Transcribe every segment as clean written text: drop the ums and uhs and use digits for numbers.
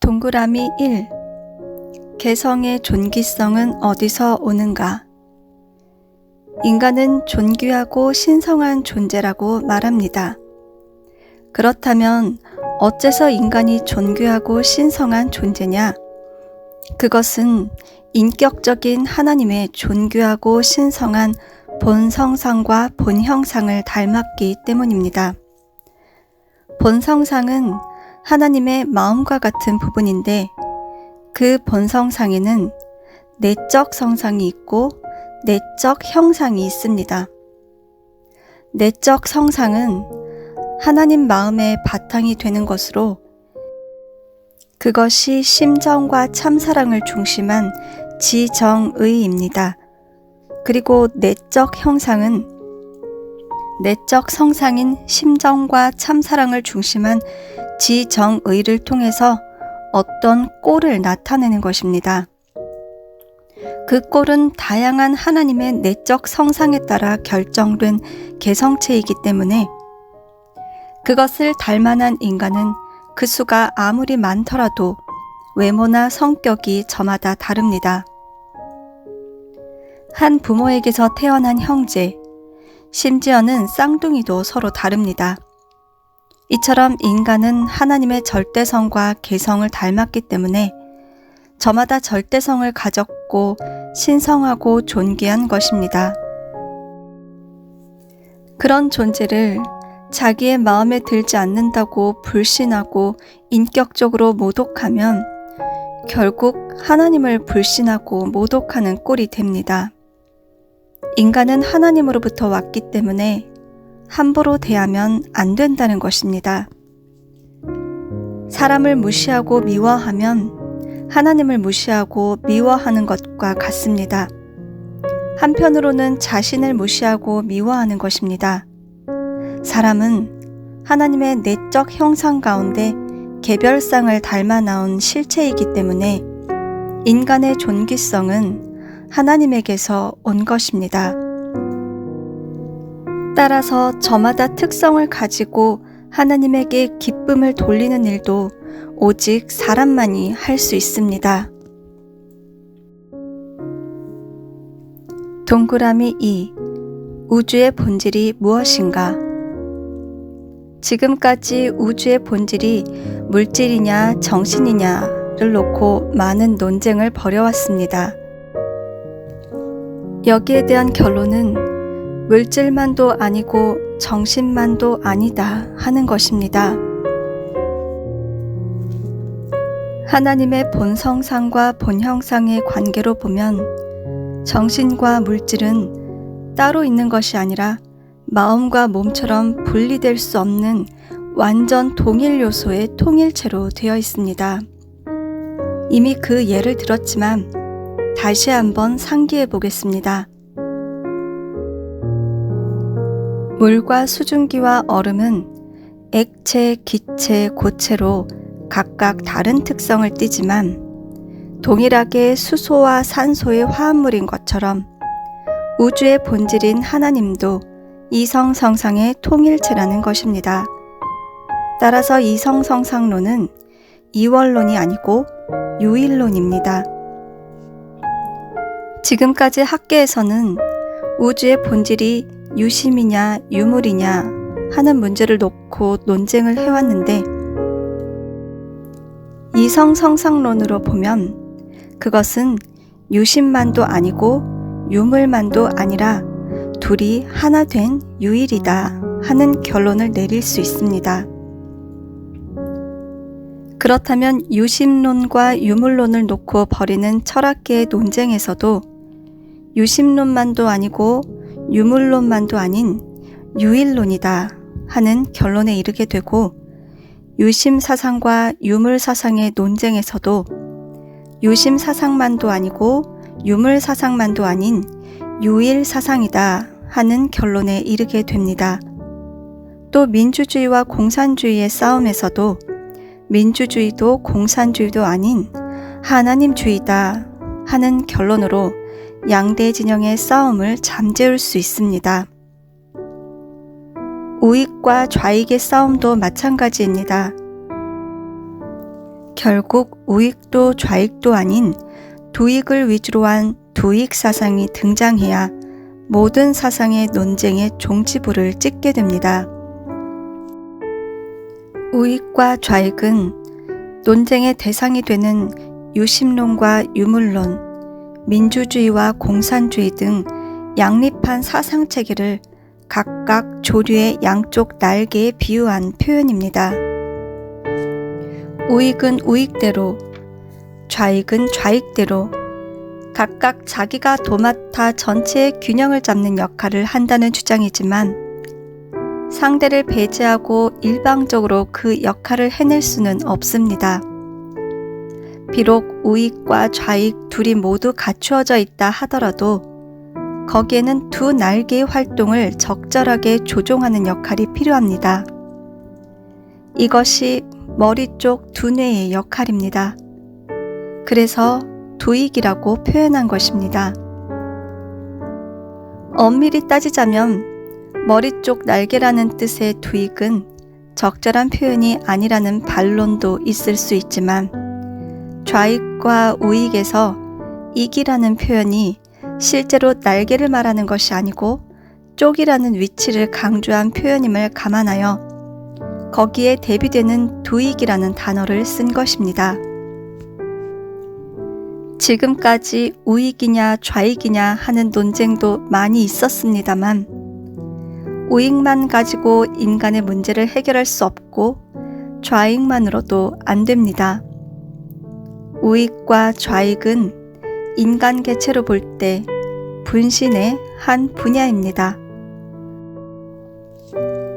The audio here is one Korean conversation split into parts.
동그라미 1. 개성의 존귀성은 어디서 오는가? 인간은 존귀하고 신성한 존재라고 말합니다. 그렇다면 어째서 인간이 존귀하고 신성한 존재냐? 그것은 인격적인 하나님의 존귀하고 신성한 본성상과 본형상을 닮았기 때문입니다. 본성상은 하나님의 마음과 같은 부분인데 그 본성상에는 내적 성상이 있고 내적 형상이 있습니다. 내적 성상은 하나님 마음의 바탕이 되는 것으로 그것이 심정과 참사랑을 중심한 지정의입니다. 그리고 내적 형상은 내적 성상인 심정과 참사랑을 중심한 지정의를 통해서 어떤 꼴을 나타내는 것입니다. 그 꼴은 다양한 하나님의 내적 성상에 따라 결정된 개성체이기 때문에 그것을 닮아난 인간은 그 수가 아무리 많더라도 외모나 성격이 저마다 다릅니다. 한 부모에게서 태어난 형제, 심지어는 쌍둥이도 서로 다릅니다. 이처럼 인간은 하나님의 절대성과 개성을 닮았기 때문에 저마다 절대성을 가졌고 신성하고 존귀한 것입니다. 그런 존재를 자기의 마음에 들지 않는다고 불신하고 인격적으로 모독하면 결국 하나님을 불신하고 모독하는 꼴이 됩니다. 인간은 하나님으로부터 왔기 때문에 함부로 대하면 안 된다는 것입니다. 사람을 무시하고 미워하면 하나님을 무시하고 미워하는 것과 같습니다. 한편으로는 자신을 무시하고 미워하는 것입니다. 사람은 하나님의 내적 형상 가운데 개별상을 닮아 나온 실체이기 때문에 인간의 존귀성은 하나님에게서 온 것입니다. 따라서 저마다 특성을 가지고 하나님에게 기쁨을 돌리는 일도 오직 사람만이 할 수 있습니다. 동그라미 2. 우주의 본질이 무엇인가? 지금까지 우주의 본질이 물질이냐 정신이냐를 놓고 많은 논쟁을 벌여왔습니다. 여기에 대한 결론은 물질만도 아니고 정신만도 아니다 하는 것입니다. 하나님의 본성상과 본형상의 관계로 보면 정신과 물질은 따로 있는 것이 아니라 마음과 몸처럼 분리될 수 없는 완전 동일 요소의 통일체로 되어 있습니다. 이미 그 예를 들었지만 다시 한번 상기해 보겠습니다. 물과 수증기와 얼음은 액체, 기체, 고체로 각각 다른 특성을 띠지만 동일하게 수소와 산소의 화합물인 것처럼 우주의 본질인 하나님도 이성성상의 통일체라는 것입니다. 따라서 이성성상론은 이원론이 아니고 유일론입니다. 지금까지 학계에서는 우주의 본질이 유심이냐 유물이냐 하는 문제를 놓고 논쟁을 해왔는데 이성성상론으로 보면 그것은 유심만도 아니고 유물만도 아니라 둘이 하나 된 유일이다 하는 결론을 내릴 수 있습니다. 그렇다면 유심론과 유물론을 놓고 벌이는 철학계의 논쟁에서도 유심론만도 아니고 유물론만도 아닌 유일론이다 하는 결론에 이르게 되고 유심사상과 유물사상의 논쟁에서도 유심사상만도 아니고 유물사상만도 아닌 유일사상이다 하는 결론에 이르게 됩니다. 또 민주주의와 공산주의의 싸움에서도 민주주의도 공산주의도 아닌 하나님주의다 하는 결론으로 양대 진영의 싸움을 잠재울 수 있습니다. 우익과 좌익의 싸움도 마찬가지입니다. 결국 우익도 좌익도 아닌 두익을 위주로 한 두익 사상이 등장해야 모든 사상의 논쟁의 종지부를 찍게 됩니다. 우익과 좌익은 논쟁의 대상이 되는 유심론과 유물론, 민주주의와 공산주의 등 양립한 사상체계를 각각 조류의 양쪽 날개에 비유한 표현입니다. 우익은 우익대로, 좌익은 좌익대로 각각 자기가 도맡아 전체의 균형을 잡는 역할을 한다는 주장이지만 상대를 배제하고 일방적으로 그 역할을 해낼 수는 없습니다. 비록 우익과 좌익 둘이 모두 갖추어져 있다 하더라도 거기에는 두 날개의 활동을 적절하게 조종하는 역할이 필요합니다. 이것이 머리 쪽 두뇌의 역할입니다. 그래서 두익이라고 표현한 것입니다. 엄밀히 따지자면 머리 쪽 날개라는 뜻의 두익은 적절한 표현이 아니라는 반론도 있을 수 있지만 좌익과 우익에서 익이라는 표현이 실제로 날개를 말하는 것이 아니고 쪽이라는 위치를 강조한 표현임을 감안하여 거기에 대비되는 두익이라는 단어를 쓴 것입니다. 지금까지 우익이냐 좌익이냐 하는 논쟁도 많이 있었습니다만 우익만 가지고 인간의 문제를 해결할 수 없고 좌익만으로도 안 됩니다. 우익과 좌익은 인간 개체로 볼 때 분신의 한 분야입니다.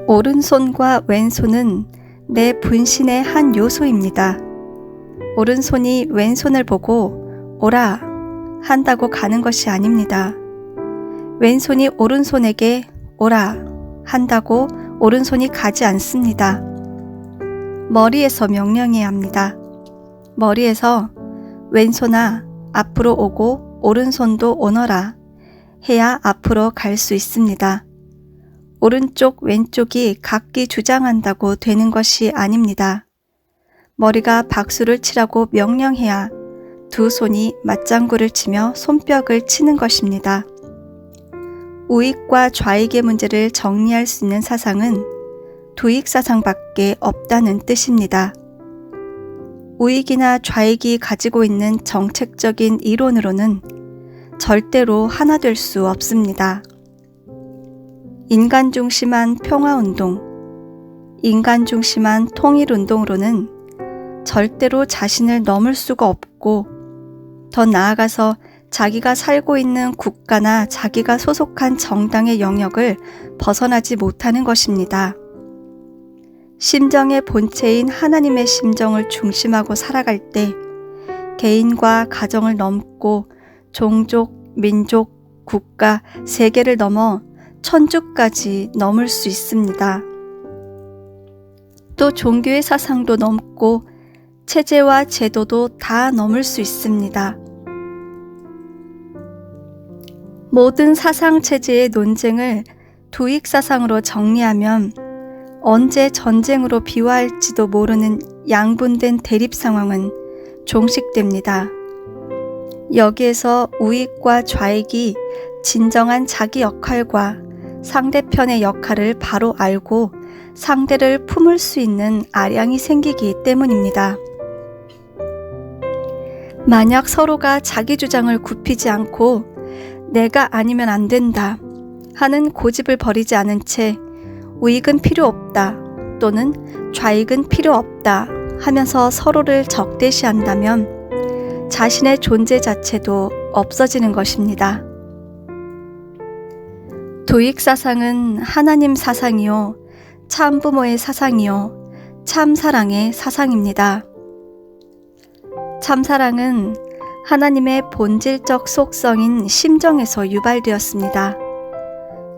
오른손과 왼손은 내 분신의 한 요소입니다. 오른손이 왼손을 보고 오라 한다고 가는 것이 아닙니다. 왼손이 오른손에게 오라 한다고 오른손이 가지 않습니다. 머리에서 명령해야 합니다. 머리에서 왼손아 앞으로 오고 오른손도 오너라 해야 앞으로 갈 수 있습니다. 오른쪽 왼쪽이 각기 주장한다고 되는 것이 아닙니다. 머리가 박수를 치라고 명령해야 두 손이 맞장구를 치며 손뼉을 치는 것입니다. 우익과 좌익의 문제를 정리할 수 있는 사상은 두익 사상밖에 없다는 뜻입니다. 우익이나 좌익이 가지고 있는 정책적인 이론으로는 절대로 하나 될 수 없습니다. 인간 중심한 평화운동, 인간 중심한 통일운동으로는 절대로 자신을 넘을 수가 없고 더 나아가서 자기가 살고 있는 국가나 자기가 소속한 정당의 영역을 벗어나지 못하는 것입니다. 심정의 본체인 하나님의 심정을 중심하고 살아갈 때 개인과 가정을 넘고 종족, 민족, 국가, 세계를 넘어 천주까지 넘을 수 있습니다. 또 종교의 사상도 넘고 체제와 제도도 다 넘을 수 있습니다. 모든 사상 체제의 논쟁을 두익 사상으로 정리하면 언제 전쟁으로 비화할지도 모르는 양분된 대립 상황은 종식됩니다. 여기에서 우익과 좌익이 진정한 자기 역할과 상대편의 역할을 바로 알고 상대를 품을 수 있는 아량이 생기기 때문입니다. 만약 서로가 자기 주장을 굽히지 않고 내가 아니면 안 된다 하는 고집을 버리지 않은 채 우익은 필요 없다 또는 좌익은 필요 없다 하면서 서로를 적대시한다면 자신의 존재 자체도 없어지는 것입니다. 두익 사상은 하나님 사상이요, 참부모의 사상이요, 참사랑의 사상입니다. 참사랑은 하나님의 본질적 속성인 심정에서 유발되었습니다.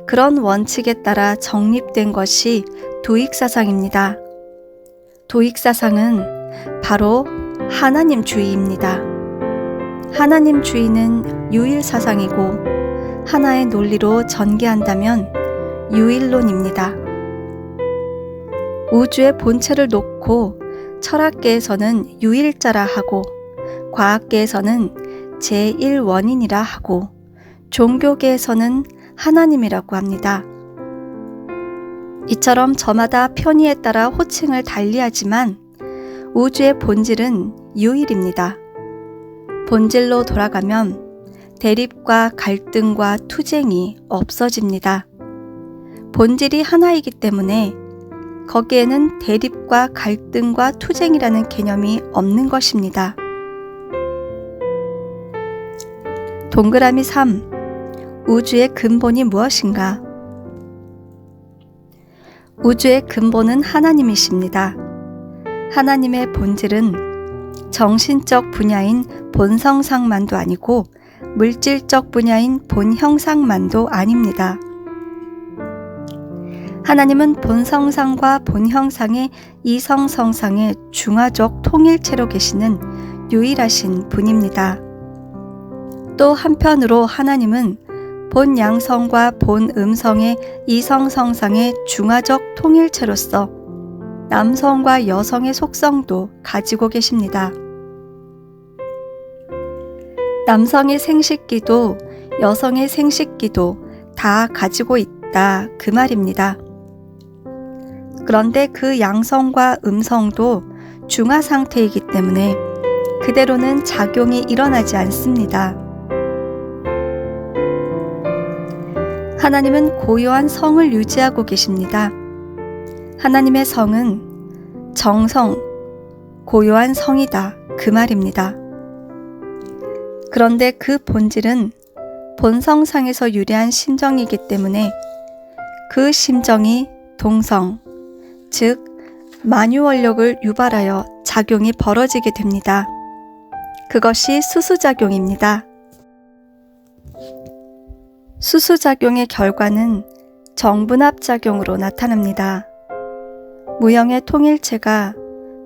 그런 원칙에 따라 정립된 것이 두익 사상입니다. 두익 사상은 바로 하나님주의입니다. 하나님주의는 유일 사상이고 하나의 논리로 전개한다면 유일론입니다. 우주의 본체를 놓고 철학계에서는 유일자라 하고 과학계에서는 제1원인이라 하고 종교계에서는 하나님이라고 합니다. 이처럼 저마다 편의에 따라 호칭을 달리하지만 우주의 본질은 유일입니다. 본질로 돌아가면 대립과 갈등과 투쟁이 없어집니다. 본질이 하나이기 때문에 거기에는 대립과 갈등과 투쟁이라는 개념이 없는 것입니다. 동그라미 3. 우주의 근본이 무엇인가? 우주의 근본은 하나님이십니다. 하나님의 본질은 정신적 분야인 본성상만도 아니고 물질적 분야인 본형상만도 아닙니다. 하나님은 본성상과 본형상의 이성성상의 중화적 통일체로 계시는 유일하신 분입니다. 또 한편으로 하나님은 본양성과 본음성의 이성성상의 중화적 통일체로서 남성과 여성의 속성도 가지고 계십니다. 남성의 생식기도 여성의 생식기도 다 가지고 있다 그 말입니다. 그런데 그 양성과 음성도 중화 상태이기 때문에 그대로는 작용이 일어나지 않습니다. 하나님은 고요한 성을 유지하고 계십니다. 하나님의 성은 정성, 고요한 성이다 그 말입니다. 그런데 그 본질은 본성상에서 유래한 심정이기 때문에 그 심정이 동성, 즉 만유원력을 유발하여 작용이 벌어지게 됩니다. 그것이 수수작용입니다. 수수작용의 결과는 정분합작용으로 나타납니다. 무형의 통일체가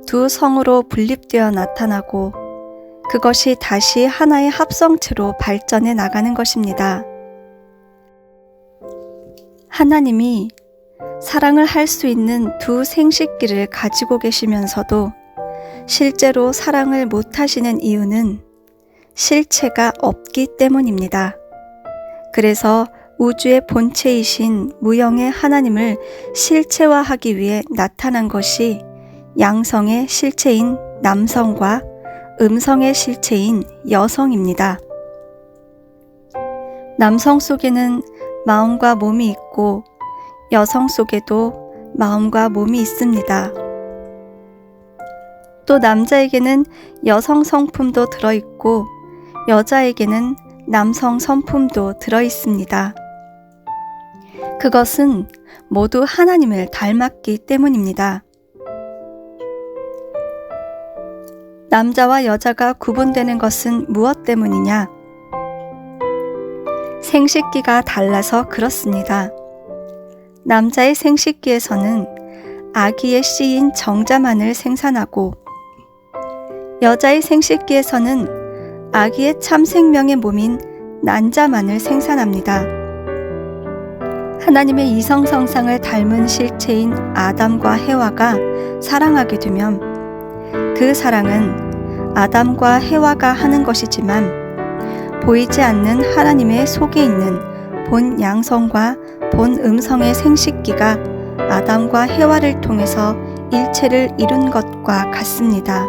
두 성으로 분립되어 나타나고 그것이 다시 하나의 합성체로 발전해 나가는 것입니다. 하나님이 사랑을 할 수 있는 두 생식기를 가지고 계시면서도 실제로 사랑을 못 하시는 이유는 실체가 없기 때문입니다. 그래서 우주의 본체이신 무형의 하나님을 실체화하기 위해 나타난 것이 양성의 실체인 남성과 음성의 실체인 여성입니다. 남성 속에는 마음과 몸이 있고 여성 속에도 마음과 몸이 있습니다. 또 남자에게는 여성 성품도 들어있고 여자에게는 남성 성품도 들어있습니다. 그것은 모두 하나님을 닮았기 때문입니다. 남자와 여자가 구분되는 것은 무엇 때문이냐? 생식기가 달라서 그렇습니다. 남자의 생식기에서는 아기의 씨인 정자만을 생산하고 여자의 생식기에서는 아기의 참 생명의 몸인 난자만을 생산합니다. 하나님의 이성성상을 닮은 실체인 아담과 해와가 사랑하게 되면 그 사랑은 아담과 해와가 하는 것이지만 보이지 않는 하나님의 속에 있는 본 양성과 본 음성의 생식기가 아담과 해와를 통해서 일체를 이룬 것과 같습니다.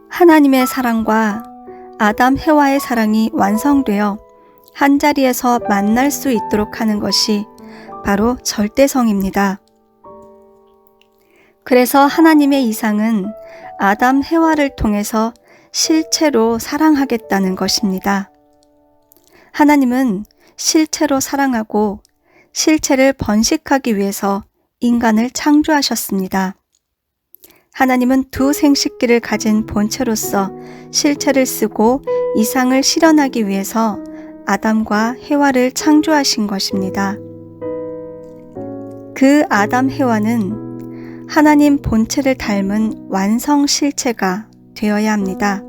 하나님의 사랑과 아담 해와의 사랑이 완성되어 한자리에서 만날 수 있도록 하는 것이 바로 절대성입니다. 그래서 하나님의 이상은 아담 해와를 통해서 실체로 사랑하겠다는 것입니다. 하나님은 실체로 사랑하고 실체를 번식하기 위해서 인간을 창조하셨습니다. 하나님은 두 생식기를 가진 본체로서 실체를 쓰고 이상을 실현하기 위해서 아담과 해와를 창조하신 것입니다. 그 아담 해와는 하나님 본체를 닮은 완성 실체가 되어야 합니다.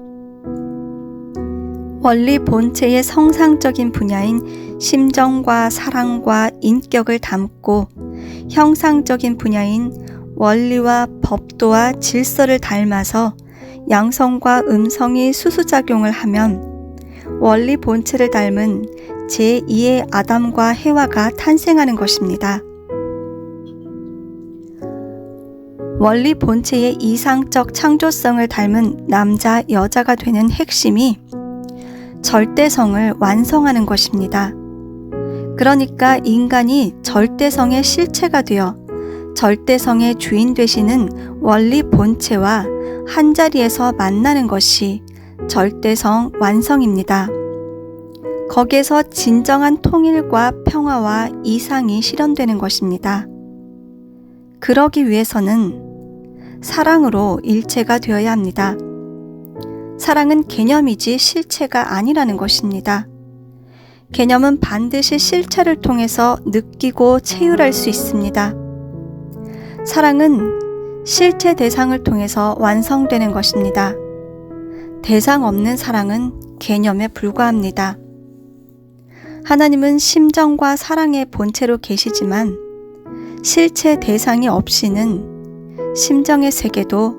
원리 본체의 성상적인 분야인 심정과 사랑과 인격을 담고 형상적인 분야인 원리와 법도와 질서를 닮아서 양성과 음성이 수수작용을 하면 원리 본체를 닮은 제2의 아담과 해와가 탄생하는 것입니다. 원리 본체의 이상적 창조성을 닮은 남자, 여자가 되는 핵심이 절대성을 완성하는 것입니다. 그러니까 인간이 절대성의 실체가 되어 절대성의 주인 되시는 원리 본체와 한자리에서 만나는 것이 절대성 완성입니다. 거기에서 진정한 통일과 평화와 이상이 실현되는 것입니다. 그러기 위해서는 사랑으로 일체가 되어야 합니다. 사랑은 개념이지 실체가 아니라는 것입니다. 개념은 반드시 실체를 통해서 느끼고 체휼할 수 있습니다. 사랑은 실체 대상을 통해서 완성되는 것입니다. 대상 없는 사랑은 개념에 불과합니다. 하나님은 심정과 사랑의 본체로 계시지만 실체 대상이 없이는 심정의 세계도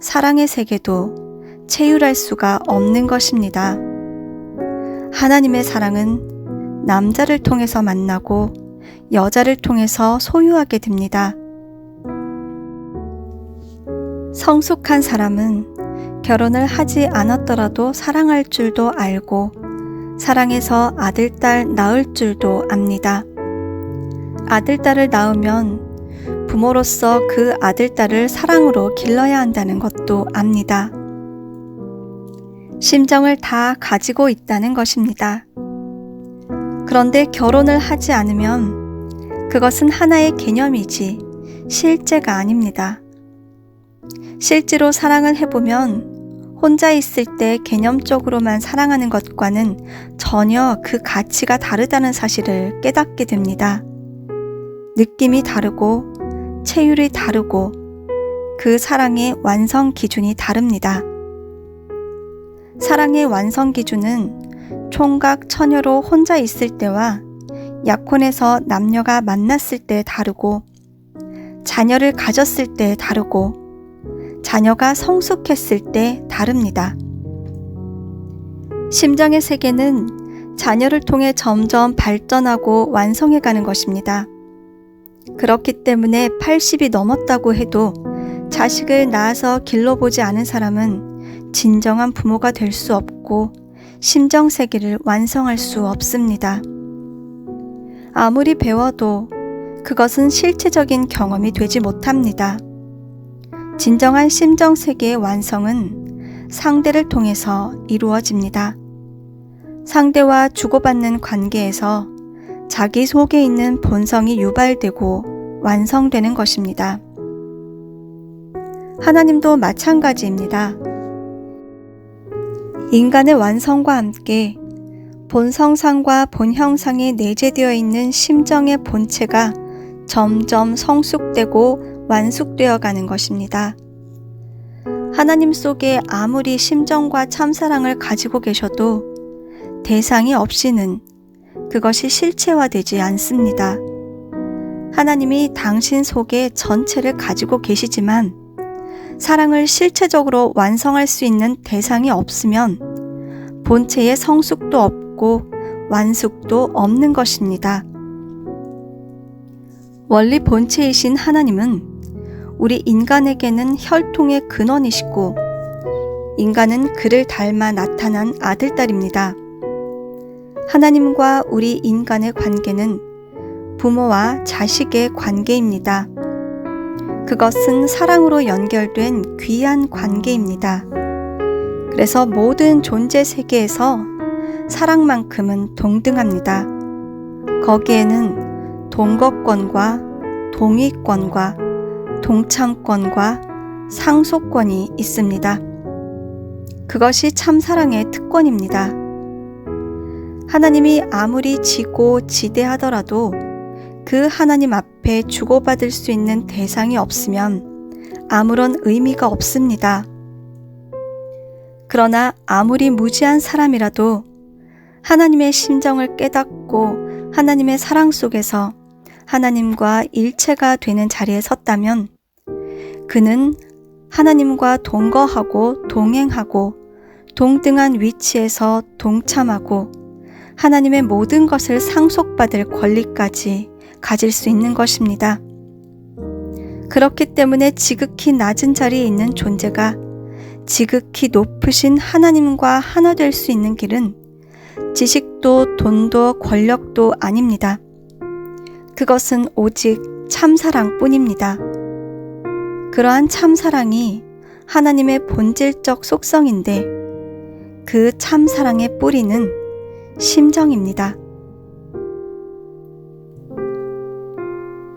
사랑의 세계도 체휼할 수가 없는 것입니다. 하나님의 사랑은 남자를 통해서 만나고 여자를 통해서 소유하게 됩니다. 성숙한 사람은 결혼을 하지 않았더라도 사랑할 줄도 알고 사랑해서 아들, 딸 낳을 줄도 압니다. 아들, 딸을 낳으면 부모로서 그 아들, 딸을 사랑으로 길러야 한다는 것도 압니다. 심정을 다 가지고 있다는 것입니다. 그런데 결혼을 하지 않으면 그것은 하나의 개념이지 실제가 아닙니다. 실제로 사랑을 해보면 혼자 있을 때 개념적으로만 사랑하는 것과는 전혀 그 가치가 다르다는 사실을 깨닫게 됩니다. 느낌이 다르고 체휼이 다르고 그 사랑의 완성 기준이 다릅니다. 사랑의 완성 기준은 총각 처녀로 혼자 있을 때와 약혼해서 남녀가 만났을 때 다르고 자녀를 가졌을 때 다르고 자녀가 성숙했을 때 다릅니다. 심정의 세계는 자녀를 통해 점점 발전하고 완성해가는 것입니다. 그렇기 때문에 80이 넘었다고 해도 자식을 낳아서 길러보지 않은 사람은 진정한 부모가 될 수 없고 심정 세계를 완성할 수 없습니다. 아무리 배워도 그것은 실체적인 경험이 되지 못합니다. 진정한 심정 세계의 완성은 상대를 통해서 이루어집니다. 상대와 주고받는 관계에서 자기 속에 있는 본성이 유발되고 완성되는 것입니다. 하나님도 마찬가지입니다. 인간의 완성과 함께 본성상과 본형상에 내재되어 있는 심정의 본체가 점점 성숙되고 완숙되어 가는 것입니다. 하나님 속에 아무리 심정과 참사랑을 가지고 계셔도 대상이 없이는 그것이 실체화되지 않습니다. 하나님이 당신 속에 전체를 가지고 계시지만 사랑을 실체적으로 완성할 수 있는 대상이 없으면 본체의 성숙도 없고 완숙도 없는 것입니다. 원리 본체이신 하나님은 우리 인간에게는 혈통의 근원이시고 인간은 그를 닮아 나타난 아들딸입니다. 하나님과 우리 인간의 관계는 부모와 자식의 관계입니다. 그것은 사랑으로 연결된 귀한 관계입니다. 그래서 모든 존재 세계에서 사랑만큼은 동등합니다. 거기에는 동거권과 동의권과 동참권과 상속권이 있습니다. 그것이 참사랑의 특권입니다. 하나님이 아무리 지고 지대하더라도 그 하나님 앞에 주고받을 수 있는 대상이 없으면 아무런 의미가 없습니다. 그러나 아무리 무지한 사람이라도 하나님의 심정을 깨닫고 하나님의 사랑 속에서 하나님과 일체가 되는 자리에 섰다면 그는 하나님과 동거하고 동행하고 동등한 위치에서 동참하고 하나님의 모든 것을 상속받을 권리까지 가질 수 있는 것입니다. 그렇기 때문에 지극히 낮은 자리에 있는 존재가 지극히 높으신 하나님과 하나 될 수 있는 길은 지식도 돈도 권력도 아닙니다. 그것은 오직 참사랑뿐입니다. 그러한 참사랑이 하나님의 본질적 속성인데 그 참사랑의 뿌리는 심정입니다.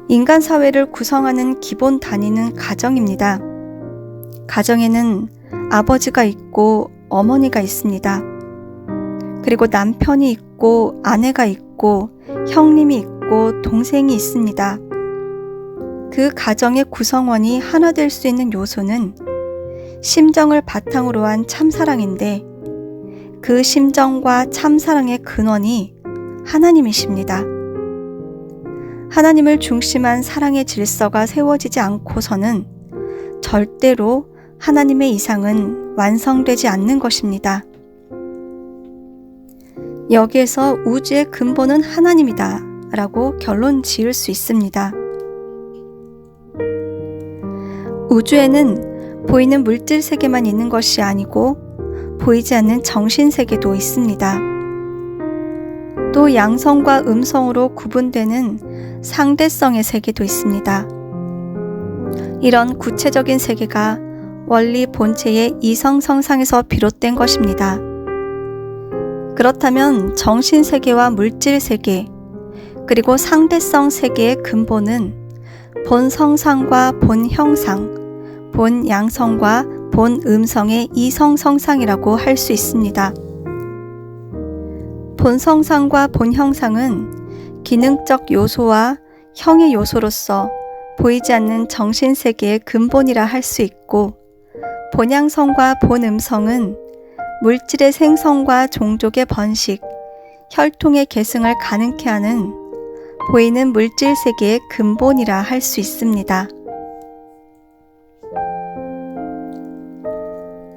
인간 사회를 구성하는 기본 단위는 가정입니다. 가정에는 아버지가 있고 어머니가 있습니다. 그리고 남편이 있고 아내가 있고 형님이 있고 동생이 있습니다. 그 가정의 구성원이 하나 될 수 있는 요소는 심정을 바탕으로 한 참사랑인데 그 심정과 참사랑의 근원이 하나님이십니다. 하나님을 중심한 사랑의 질서가 세워지지 않고서는 절대로 하나님의 이상은 완성되지 않는 것입니다. 여기에서 우주의 근본은 하나님이다 라고 결론 지을 수 있습니다. 우주에는 보이는 물질 세계만 있는 것이 아니고 보이지 않는 정신 세계도 있습니다. 또 양성과 음성으로 구분되는 상대성의 세계도 있습니다. 이런 구체적인 세계가 원리 본체의 이성성상에서 비롯된 것입니다. 그렇다면 정신 세계와 물질 세계, 그리고 상대성 세계의 근본은 본 성상과 본 형상, 본 양성과 본 음성의 이성성상이라고 할 수 있습니다. 본 성상과 본 형상은 기능적 요소와 형의 요소로서 보이지 않는 정신세계의 근본이라 할 수 있고, 본 양성과 본 음성은 물질의 생성과 종족의 번식, 혈통의 계승을 가능케 하는 보이는 물질 세계의 근본이라 할 수 있습니다.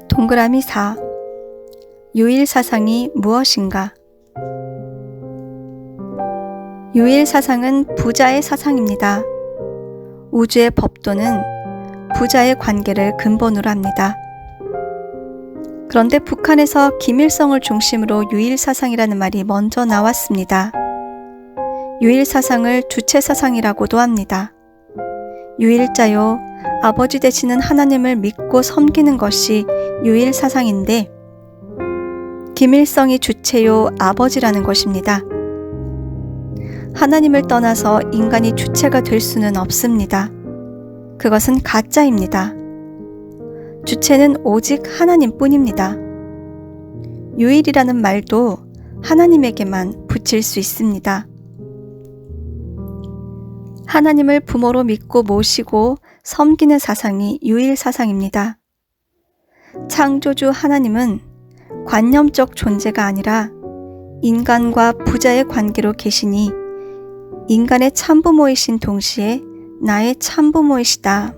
동그라미 4. 유일사상이 무엇인가? 유일사상은 부자의 사상입니다. 우주의 법도는 부자의 관계를 근본으로 합니다. 그런데 북한에서 김일성을 중심으로 유일사상이라는 말이 먼저 나왔습니다. 유일사상을 주체사상이라고도 합니다. 유일자요, 아버지 되시는 하나님을 믿고 섬기는 것이 유일사상인데, 김일성이 주체요, 아버지라는 것입니다. 하나님을 떠나서 인간이 주체가 될 수는 없습니다. 그것은 가짜입니다. 주체는 오직 하나님뿐입니다. 유일이라는 말도 하나님에게만 붙일 수 있습니다. 하나님을 부모로 믿고 모시고 섬기는 사상이 유일사상입니다. 창조주 하나님은 관념적 존재가 아니라 인간과 부자의 관계로 계시니 인간의 참부모이신 동시에 나의 참부모이시다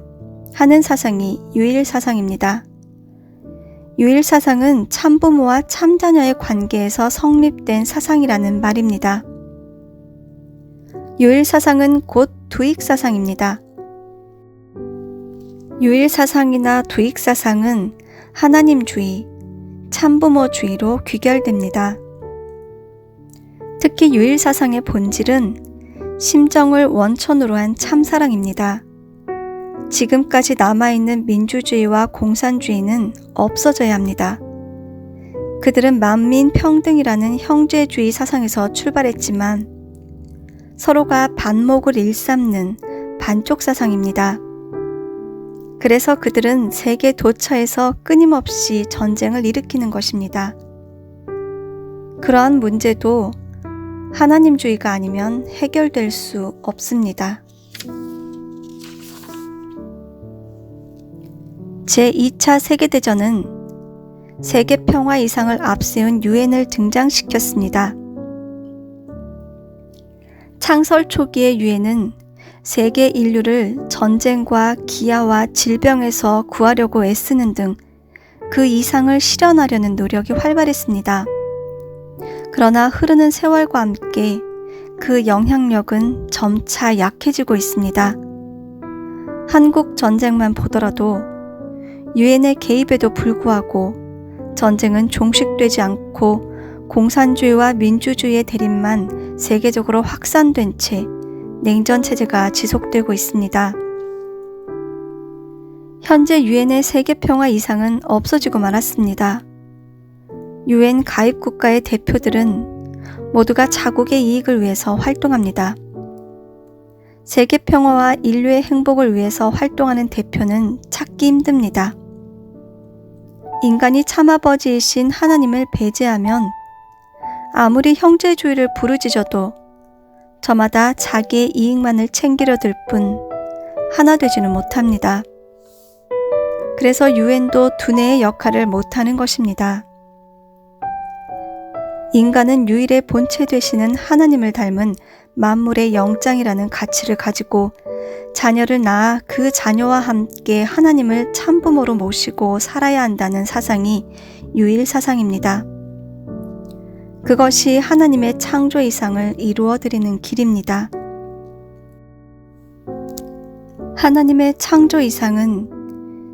하는 사상이 유일사상입니다. 유일사상은 참부모와 참자녀의 관계에서 성립된 사상이라는 말입니다. 유일사상은 곧 두익사상입니다. 유일사상이나 두익사상은 하나님주의, 참부모주의로 귀결됩니다. 특히 유일사상의 본질은 심정을 원천으로 한 참사랑입니다. 지금까지 남아있는 민주주의와 공산주의는 없어져야 합니다. 그들은 만민 평등이라는 형제주의 사상에서 출발했지만 서로가 반목을 일삼는 반쪽 사상입니다. 그래서 그들은 세계 도처에서 끊임없이 전쟁을 일으키는 것입니다. 그러한 문제도 하나님주의가 아니면 해결될 수 없습니다. 제2차 세계대전은 세계평화 이상을 앞세운 유엔을 등장시켰습니다. 창설 초기의 유해는 세계 인류를 전쟁과 기아와 질병에서 구하려고 애쓰는 등 그 이상을 실현하려는 노력이 활발했습니다. 그러나 흐르는 세월과 함께 그 영향력은 점차 약해지고 있습니다. 한국 전쟁만 보더라도 유엔의 개입에도 불구하고 전쟁은 종식되지 않고 공산주의와 민주주의의 대립만 세계적으로 확산된 채 냉전 체제가 지속되고 있습니다. 현재 유엔의 세계 평화 이상은 없어지고 말았습니다. 유엔 가입 국가의 대표들은 모두가 자국의 이익을 위해서 활동합니다. 세계 평화와 인류의 행복을 위해서 활동하는 대표는 찾기 힘듭니다. 인간이 참아버지이신 하나님을 배제하면 아무리 형제주의를 부르짖어도 저마다 자기의 이익만을 챙기려 들 뿐 하나 되지는 못합니다. 그래서 유엔도 두뇌의 역할을 못하는 것입니다. 인간은 유일의 본체 되시는 하나님을 닮은 만물의 영장이라는 가치를 가지고 자녀를 낳아 그 자녀와 함께 하나님을 참부모로 모시고 살아야 한다는 사상이 유일 사상입니다. 그것이 하나님의 창조 이상을 이루어드리는 길입니다. 하나님의 창조 이상은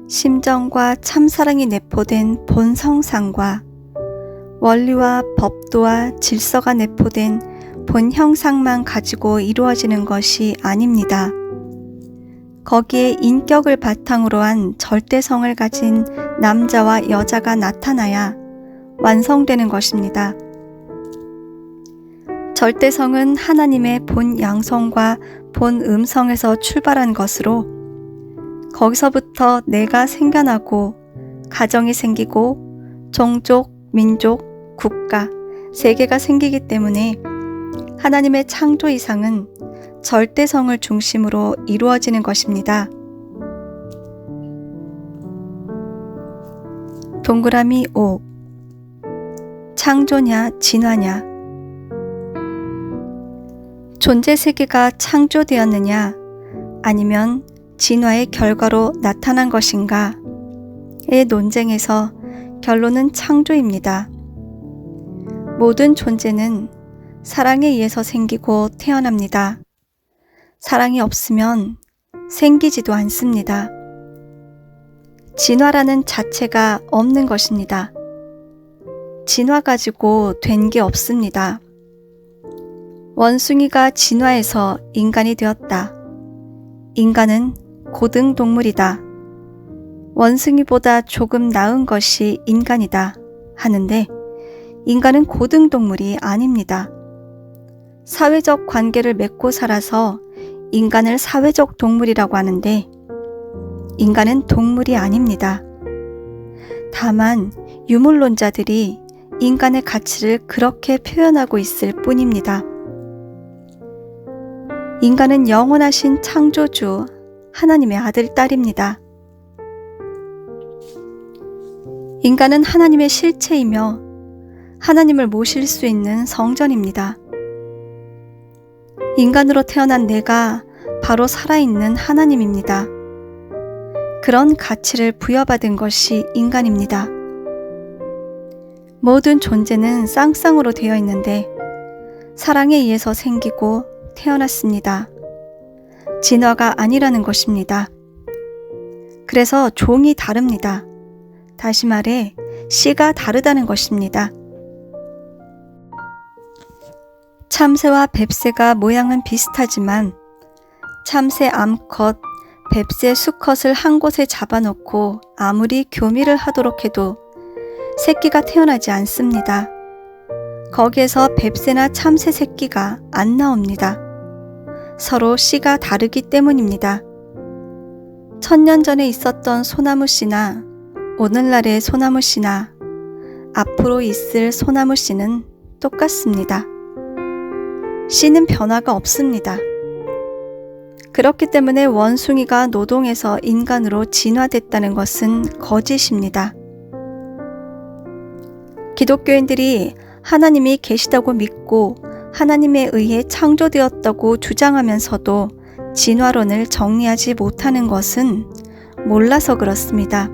심정과 참사랑이 내포된 본성상과 원리와 법도와 질서가 내포된 본 형상만 가지고 이루어지는 것이 아닙니다. 거기에 인격을 바탕으로 한 절대성을 가진 남자와 여자가 나타나야 완성되는 것입니다. 절대성은 하나님의 본 양성과 본 음성에서 출발한 것으로 거기서부터 내가 생겨나고 가정이 생기고 종족, 민족, 국가, 세계가 생기기 때문에 하나님의 창조 이상은 절대성을 중심으로 이루어지는 것입니다. 동그라미 5. 창조냐 진화냐? 존재 세계가 창조되었느냐 아니면 진화의 결과로 나타난 것인가의 논쟁에서 결론은 창조입니다. 모든 존재는 사랑에 의해서 생기고 태어납니다. 사랑이 없으면 생기지도 않습니다. 진화라는 자체가 없는 것입니다. 진화 가지고 된 게 없습니다. 원숭이가 진화해서 인간이 되었다. 인간은 고등동물이다. 원숭이보다 조금 나은 것이 인간이다 하는데 인간은 고등동물이 아닙니다. 사회적 관계를 맺고 살아서 인간을 사회적 동물이라고 하는데 인간은 동물이 아닙니다. 다만 유물론자들이 인간의 가치를 그렇게 표현하고 있을 뿐입니다. 인간은 영원하신 창조주 하나님의 아들, 딸입니다. 인간은 하나님의 실체이며 하나님을 모실 수 있는 성전입니다. 인간으로 태어난 내가 바로 살아있는 하나님입니다. 그런 가치를 부여받은 것이 인간입니다. 모든 존재는 쌍쌍으로 되어 있는데 사랑에 의해서 생기고 태어났습니다. 진화가 아니라는 것입니다. 그래서 종이 다릅니다. 다시 말해 씨가 다르다는 것입니다. 참새와 뱁새가 모양은 비슷하지만 참새 암컷, 뱁새 수컷을 한 곳에 잡아놓고 아무리 교미를 하도록 해도 새끼가 태어나지 않습니다. 거기에서 뱁새나 참새 새끼가 안 나옵니다. 서로 씨가 다르기 때문입니다. 1000년 전에 있었던 소나무 씨나 오늘날의 소나무 씨나 앞으로 있을 소나무 씨는 똑같습니다. 씨는 변화가 없습니다. 그렇기 때문에 원숭이가 노동에서 인간으로 진화됐다는 것은 거짓입니다. 기독교인들이 하나님이 계시다고 믿고 하나님에 의해 창조되었다고 주장하면서도 진화론을 정리하지 못하는 것은 몰라서 그렇습니다.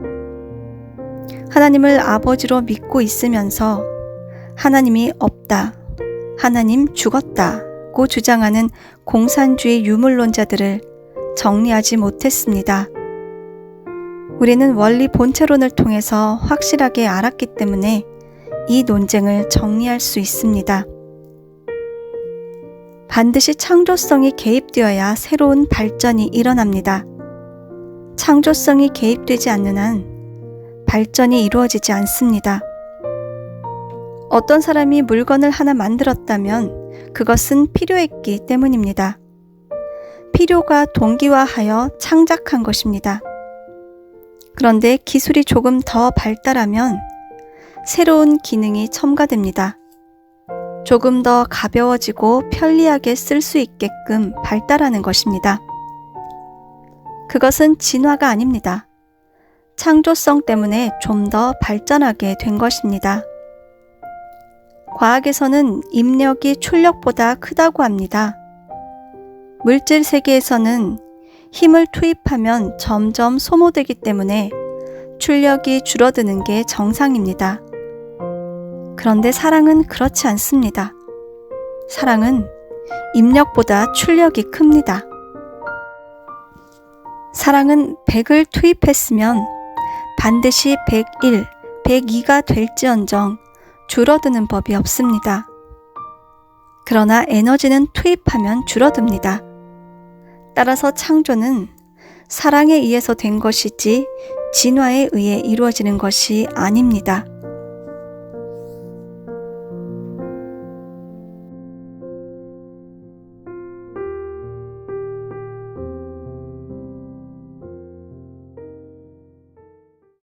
하나님을 아버지로 믿고 있으면서 하나님이 없다, 하나님 죽었다고 주장하는 공산주의 유물론자들을 정리하지 못했습니다. 우리는 원리 본체론을 통해서 확실하게 알았기 때문에 이 논쟁을 정리할 수 있습니다. 반드시 창조성이 개입되어야 새로운 발전이 일어납니다. 창조성이 개입되지 않는 한 발전이 이루어지지 않습니다. 어떤 사람이 물건을 하나 만들었다면 그것은 필요했기 때문입니다. 필요가 동기화하여 창작한 것입니다. 그런데 기술이 조금 더 발달하면 새로운 기능이 첨가됩니다. 조금 더 가벼워지고 편리하게 쓸 수 있게끔 발달하는 것입니다. 그것은 진화가 아닙니다. 창조성 때문에 좀 더 발전하게 된 것입니다. 과학에서는 입력이 출력보다 크다고 합니다. 물질 세계에서는 힘을 투입하면 점점 소모되기 때문에 출력이 줄어드는 게 정상입니다. 그런데 사랑은 그렇지 않습니다. 사랑은 입력보다 출력이 큽니다. 사랑은 100을 투입했으면 반드시 101, 102가 될지언정 줄어드는 법이 없습니다. 그러나 에너지는 투입하면 줄어듭니다. 따라서 창조는 사랑에 의해서 된 것이지 진화에 의해 이루어지는 것이 아닙니다.